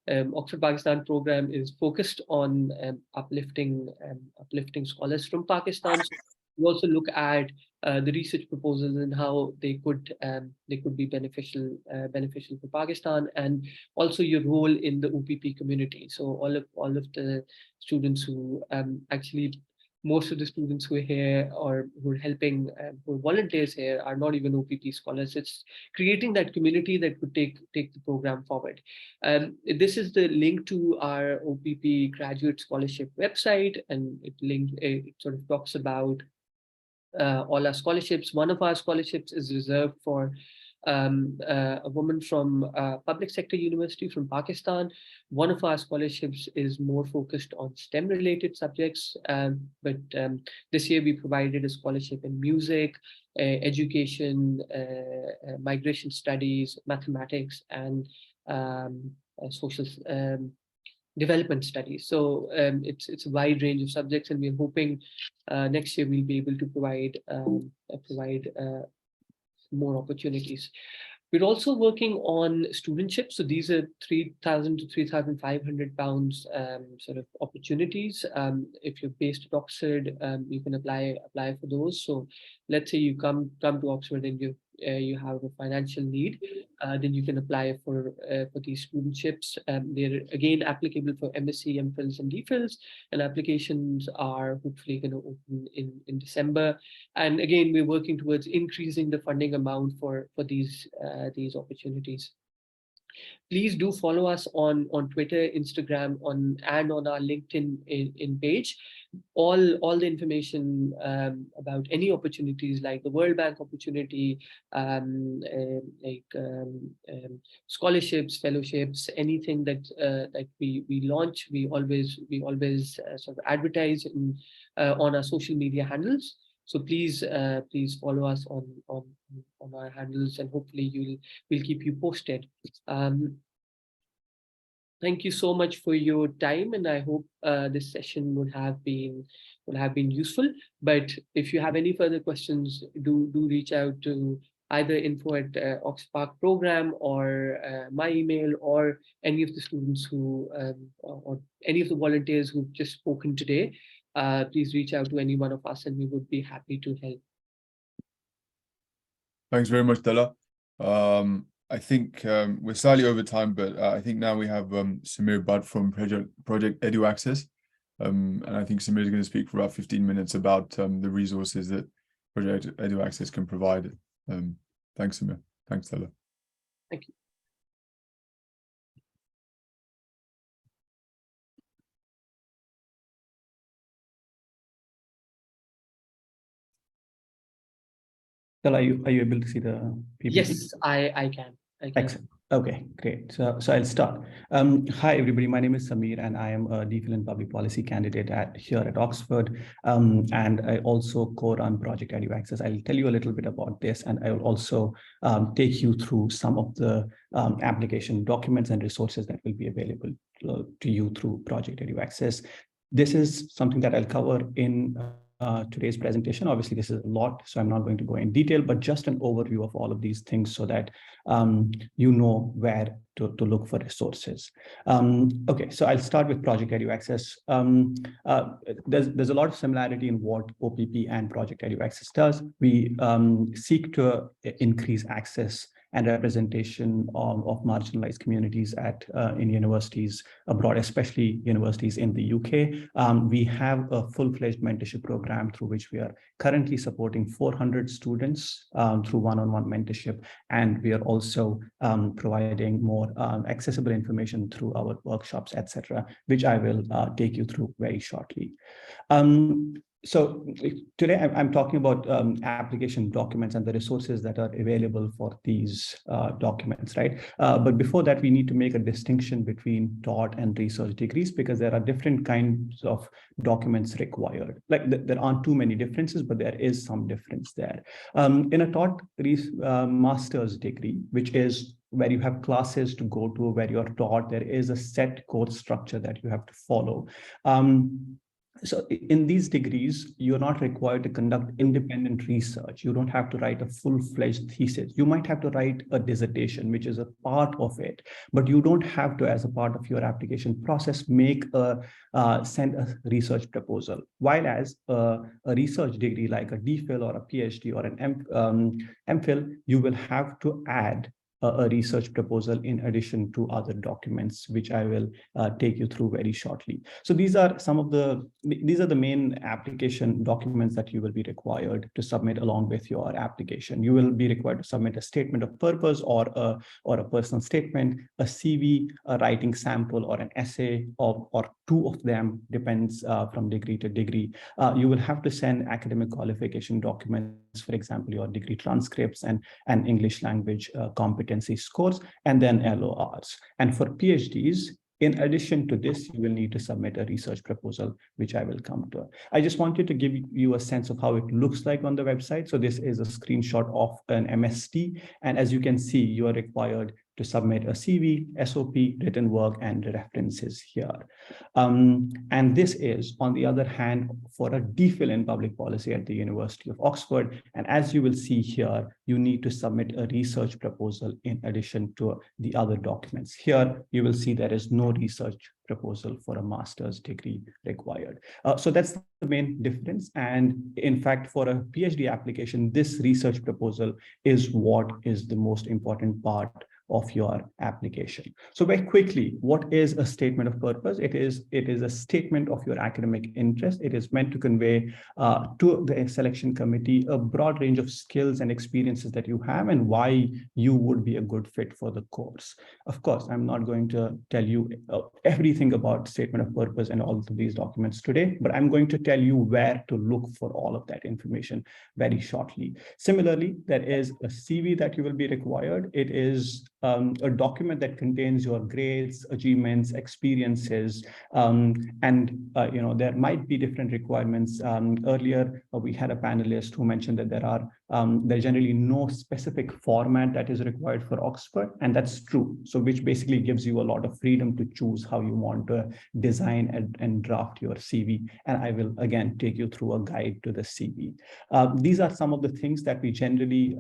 Speaker 5: Oxford Pakistan program is focused on uplifting scholars from Pakistan. So we also look at the research proposals and how they could be beneficial for Pakistan, and also your role in the OPP community. So all of the students who actually, most of the students who are here or who are helping, who are volunteers here, are not even OPP scholars. It's creating that community that could take the program forward. This is the link to our OPP graduate scholarship website, and it sort of talks about all our scholarships. One of our scholarships is reserved for a woman from public sector university from Pakistan. One of our scholarships is more focused on STEM related subjects, but this year we provided a scholarship in music, education, migration studies, mathematics, and social development studies. So it's a wide range of subjects, and we're hoping next year we'll be able to provide more opportunities. We're also working on studentships. So these are 3,000 to 3,500 pounds sort of opportunities. If you're based at Oxford, you can apply for those. So let's say you come to Oxford and you have a financial need, then you can apply for these studentships. They're again applicable for MSc, MPhils, and DPhils, and applications are hopefully going to open in December. And again, we're working towards increasing the funding amount for these opportunities. Please do follow us on Twitter, Instagram, and on our LinkedIn page. All the information about any opportunities like the World Bank opportunity, scholarships, fellowships, anything that we launch, we always sort of advertise on our social media handles. So please follow us on our handles, and hopefully we'll keep you posted. Thank you so much for your time, and I hope this session would have been useful. But if you have any further questions, do reach out to either info@oxpark program or my email, or any of the students who or any of the volunteers who've just spoken today. Please reach out to any one of us, and we would be happy to help.
Speaker 4: Thanks very much, Tala. I think we're slightly over time, but I think now we have Samir Butt from Project EduAccess. And I think Samir is going to speak for about 15 minutes about the resources that Project EduAccess can provide. Thanks, Samir. Thanks, Tala.
Speaker 5: Thank you.
Speaker 10: Are you able to see the PPT?
Speaker 5: Yes, I can.
Speaker 10: Excellent. Okay, great. So I'll start. Hi, everybody. My name is Samir, and I am a DPhil in Public Policy candidate here at Oxford. And I also co-run Project EduAccess. I'll tell you a little bit about this, and I will also take you through some of the application documents and resources that will be available to you through Project EduAccess. This is something that I'll cover in today's presentation. Obviously, this is a lot, so I'm not going to go in detail, but just an overview of all of these things so that you know where to look for resources. Okay, so I'll start with Project EduAccess. There's a lot of similarity in what OPP and Project EduAccess does. We seek to increase access and representation of marginalized communities in universities abroad, especially universities in the UK. We have a full-fledged mentorship program through which we are currently supporting 400 students through one-on-one mentorship, and we are also providing more accessible information through our workshops, etc., which I will take you through very shortly. So today I'm talking about application documents and the resources that are available for these documents, right? But before that, we need to make a distinction between taught and research degrees, because there are different kinds of documents required. Like there aren't too many differences, but there is some difference there. In a taught master's degree, which is where you have classes to go to, where you're taught, there is a set course structure that you have to follow. So in these degrees, you're not required to conduct independent research. You don't have to write a full-fledged thesis. You might have to write a dissertation, which is a part of it, but you don't have to, as a part of your application process, send a research proposal. While as a research degree, like a DPhil or a PhD or an MPhil, you will have to add a research proposal in addition to other documents, which I will take you through very shortly. So these are the main application documents that you will be required to submit along with your application. You will be required to submit a statement of purpose or a personal statement, a CV, a writing sample, or an essay, or two of them, depends from degree to degree. You will have to send academic qualification documents, for example, your degree transcripts and English language competency scores, and then LORs. And for PhDs, in addition to this, you will need to submit a research proposal, which I will come to. I just wanted to give you a sense of how it looks like on the website. So this is a screenshot of an MST. And as you can see, you are required to submit a CV, SOP, written work, and references here. And this is, on the other hand, for a DPhil in public policy at the University of Oxford. And as you will see here, you need to submit a research proposal in addition to the other documents. Here, you will see there is no research proposal for a master's degree required. So that's the main difference. And in fact, for a PhD application, this research proposal is what is the most important part of your application. So very quickly, what is a statement of purpose? It is a statement of your academic interest. It is meant to convey to the selection committee a broad range of skills and experiences that you have and why you would be a good fit for the course. Of course, I'm not going to tell you everything about statement of purpose and all of these documents today, but I'm going to tell you where to look for all of that information very shortly. Similarly, there is a CV that you will be required. It is a document that contains your grades, achievements, experiences, and there might be different requirements. Earlier, we had a panelist who mentioned that there's generally no specific format that is required for Oxford, and that's true. So which basically gives you a lot of freedom to choose how you want to design and draft your CV. And I will again take you through a guide to the CV. These are some of the things that we generally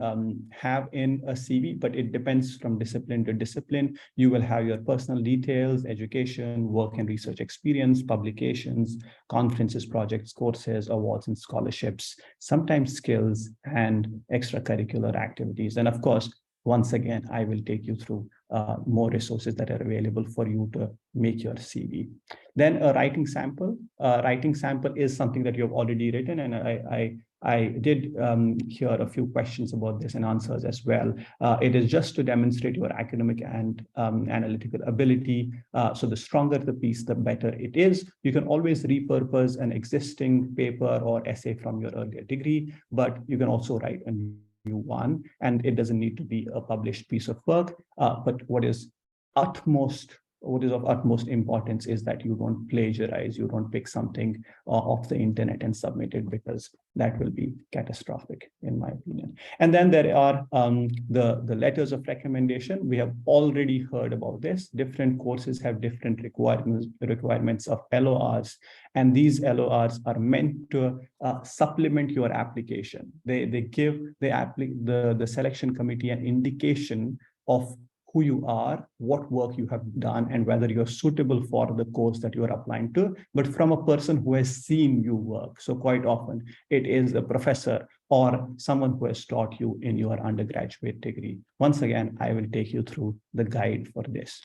Speaker 10: have in a CV, but it depends from discipline to discipline. You will have your personal details, education, work and research experience, publications, conferences, projects, courses, awards and scholarships, sometimes skills and extracurricular activities. And of course, once again, I will take you through more resources that are available for you to make your CV. Then a writing sample. Writing sample is something that you have already written, and I did hear a few questions about this and answers as well. It is just to demonstrate your academic and analytical ability. So the stronger the piece, the better it is. You can always repurpose an existing paper or essay from your earlier degree, but you can also write a new one, and it doesn't need to be a published piece of work. But what is of utmost importance is that you don't plagiarize, you don't pick something off the internet and submit it, because that will be catastrophic, in my opinion. And then there are the letters of recommendation. We have already heard about this. Different courses have different requirements of LORs, and these LORs are meant to supplement your application. They give the selection committee an indication of who you are, what work you have done, and whether you're suitable for the course that you're applying to, but from a person who has seen you work. So quite often it is a professor or someone who has taught you in your undergraduate degree. Once again, I will take you through the guide for this.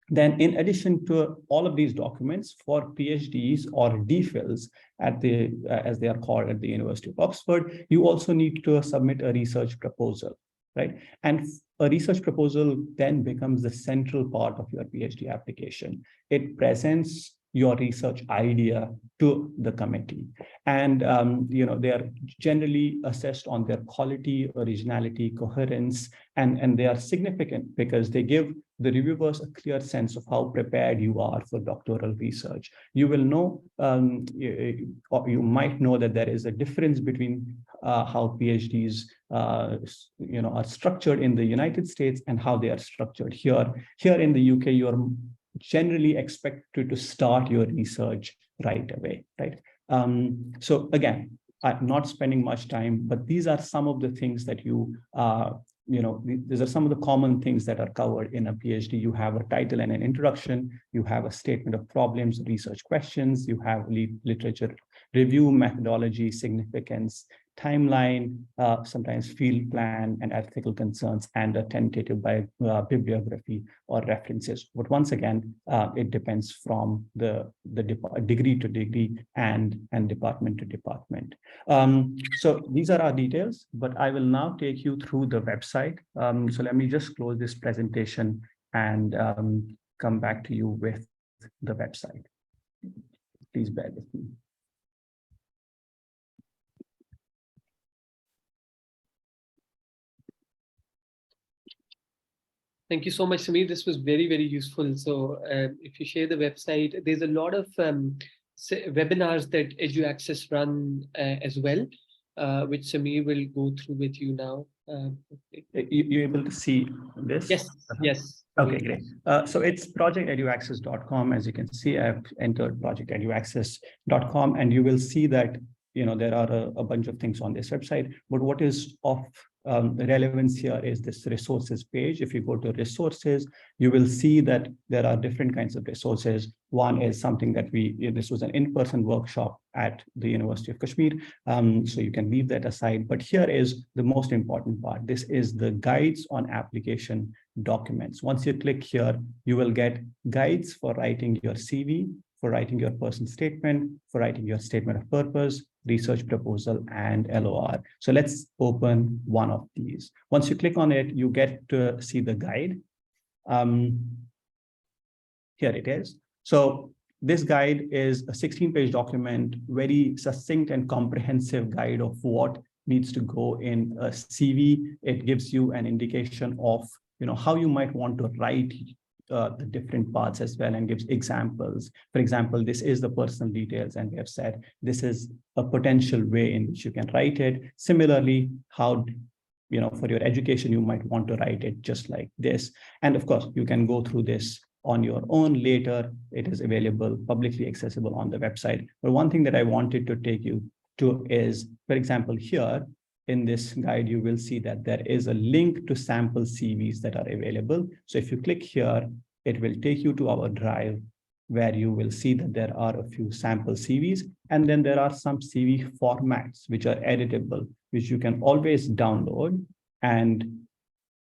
Speaker 10: Then in addition to all of these documents for PhDs or DPhils as they are called at the University of Oxford, you also need to submit a research proposal, right? And a research proposal then becomes the central part of your PhD application. It presents your research idea to the committee, and they are generally assessed on their quality, originality, coherence, and they are significant because they give the reviewers a clear sense of how prepared you are for doctoral research. You will know, or you might know, that there is a difference between how PhDs are structured in the United States and how they are structured here. Here in the UK, you're generally expected to start your research right away, right? So again, I'm not spending much time, but these are some of the things that these are some of the common things that are covered in a PhD. You have a title and an introduction, you have a statement of problems, research questions, you have literature review, methodology, significance, timeline, sometimes field plan and ethical concerns, and a tentative bibliography or references. But once again, it depends from the degree to degree and department to department. So these are our details, but I will now take you through the website. So let me just close this presentation and come back to you with the website. Please bear with me.
Speaker 5: Thank you so much, Sameer. This was very, very useful. So if you share the website, there's a lot of webinars that EduAccess run as well, which Sameer will go through with you now.
Speaker 10: You're able to see this?
Speaker 5: Yes, yes.
Speaker 10: Okay, great. So it's projecteduaccess.com. As you can see, I've entered projecteduaccess.com, and you will see that there are a bunch of things on this website. But what is of relevance here is this resources page. If you go to resources, you will see that there are different kinds of resources. One is something that this was an in-person workshop at the University of Kashmir. So you can leave that aside. But here is the most important part. This is the guides on application documents. Once you click here, you will get guides for writing your CV, for writing your personal statement, for writing your statement of purpose, research proposal, and LOR. So let's open one of these. Once you click on it, you get to see the guide. Here it is. So this guide is a 16-page document, very succinct and comprehensive guide of what needs to go in a CV. It gives you an indication of how you might want to write the different parts as well, and gives examples. For example, this is the personal details, and we have said this is a potential way in which you can write it. Similarly, how for your education, you might want to write it just like this. And of course, you can go through this on your own later. It is available, publicly accessible on the website. But one thing that I wanted to take you to is, for example, here in this guide, you will see that there is a link to sample CVs that are available. So if you click here, it will take you to our drive, where you will see that there are a few sample CVs, and then there are some CV formats which are editable, which you can always download and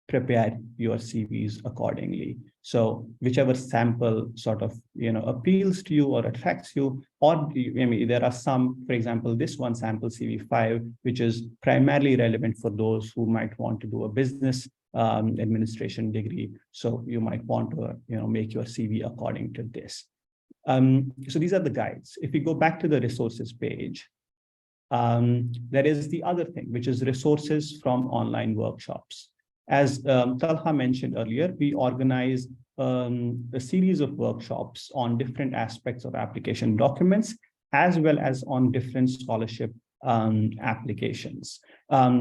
Speaker 10: prepare your CVs accordingly. So whichever sample sort of appeals to you or attracts you, or there are some, for example, this one sample CV5, which is primarily relevant for those who might want to do a business administration degree. So you might want to make your CV according to this. So these are the guides. If we go back to the resources page, there is the other thing, which is resources from online workshops. As Talha mentioned earlier, we organize a series of workshops on different aspects of application documents, as well as on different scholarship applications.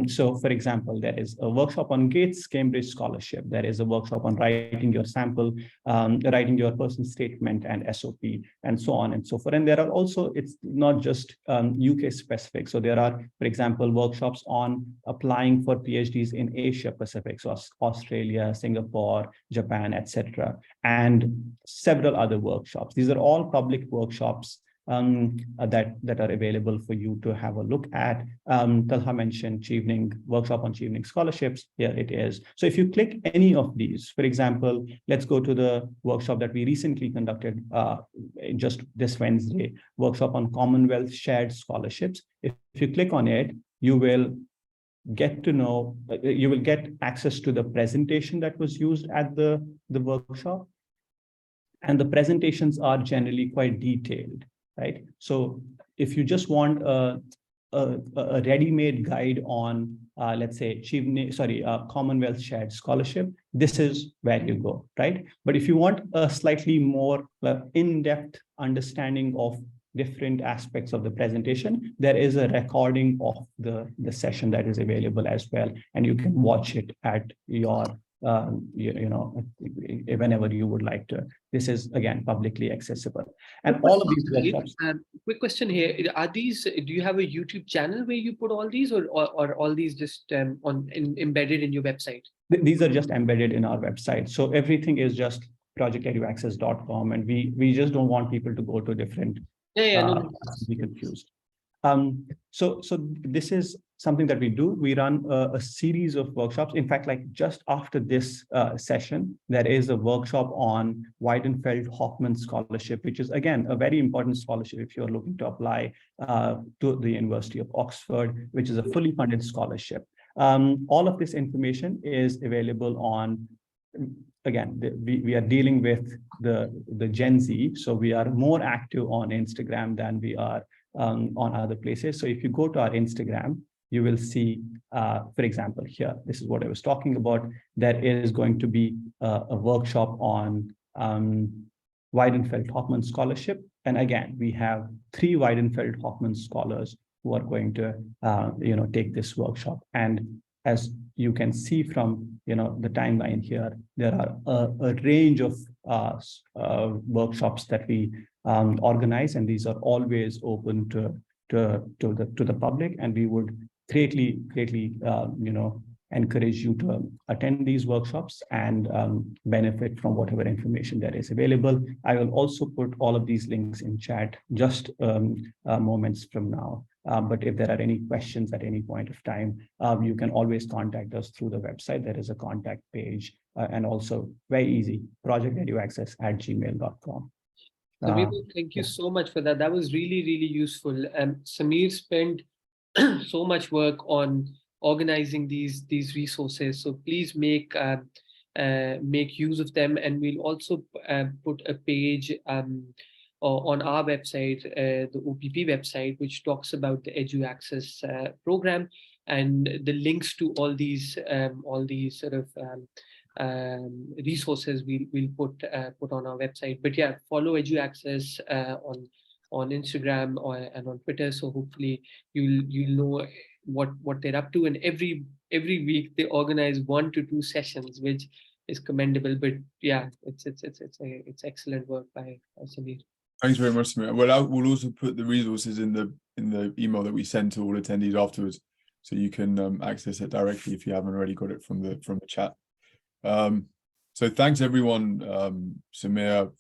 Speaker 10: So for example, there is a workshop on Gates Cambridge Scholarship. There is a workshop on writing your sample, writing your personal statement and SOP, and so on and so forth. And there are also, it's not just UK specific. So there are, for example, workshops on applying for PhDs in Asia Pacific, so Australia, Singapore, Japan, etc., and several other workshops. These are all public workshops that are available for you to have a look at. Talha mentioned workshop on Chevening scholarships. Here it is. So if you click any of these, for example, let's go to the workshop that we recently conducted just this Wednesday, workshop on Commonwealth shared scholarships. If you click on it, you will get to know, you will get access to the presentation that was used at the workshop. And the presentations are generally quite detailed. Right. So if you just want a ready-made guide on, let's say, Commonwealth shared scholarship, this is where you go, right? But if you want a slightly more in-depth understanding of different aspects of the presentation, there is a recording of the session that is available as well, and you can watch it at your whenever you would like to. This is again publicly accessible, and all of these workshops.
Speaker 5: Quick question here: are these? Do you have a YouTube channel where you put all these, or all these just embedded in your website?
Speaker 10: These are just embedded in our website. So everything is just projecteduaccess.com, and we just don't want people to go to different. Be confused. So this is something that we do. We run a series of workshops. In fact, like just after this session, there is a workshop on Weidenfeld-Hoffman Scholarship, which is, again, a very important scholarship if you're looking to apply to the University of Oxford, which is a fully funded scholarship. All of this information is available on, again, we are dealing with the Gen Z, so we are more active on Instagram than we are on other places. So if you go to our Instagram, you will see, for example, here, this is what I was talking about. There is going to be a workshop on Weidenfeld-Hoffman Scholarship. And again, we have 3 Weidenfeld-Hoffman scholars who are going to, take this workshop. And as you can see from, the timeline here, there are a range of workshops that we organize, and these are always open to the public. And we would greatly, encourage you to attend these workshops and benefit from whatever information that is available. I will also put all of these links in chat just moments from now. But if there are any questions at any point of time, you can always contact us through the website. There is a contact page, and also very easy, projecteduaccess@gmail.com.
Speaker 5: Thank you so much for that. That was really, really useful. Samir spent so much work on organizing these resources. So please make use of them. And we'll also put a page on our website, the OPP website, which talks about the EduAccess program, and the links to all these sort of resources we'll put on our website. But yeah, follow EduAccess on Instagram and on Twitter. So hopefully you'll know what they're up to. And every week they organize 1 to 2 sessions, which is commendable. But yeah, it's excellent work by Samir.
Speaker 4: Thanks very much, Samir. Well, we'll also put the resources in the email that we send to all attendees afterwards, so you can access it directly if you haven't already got it from the chat. So thanks everyone, Samir,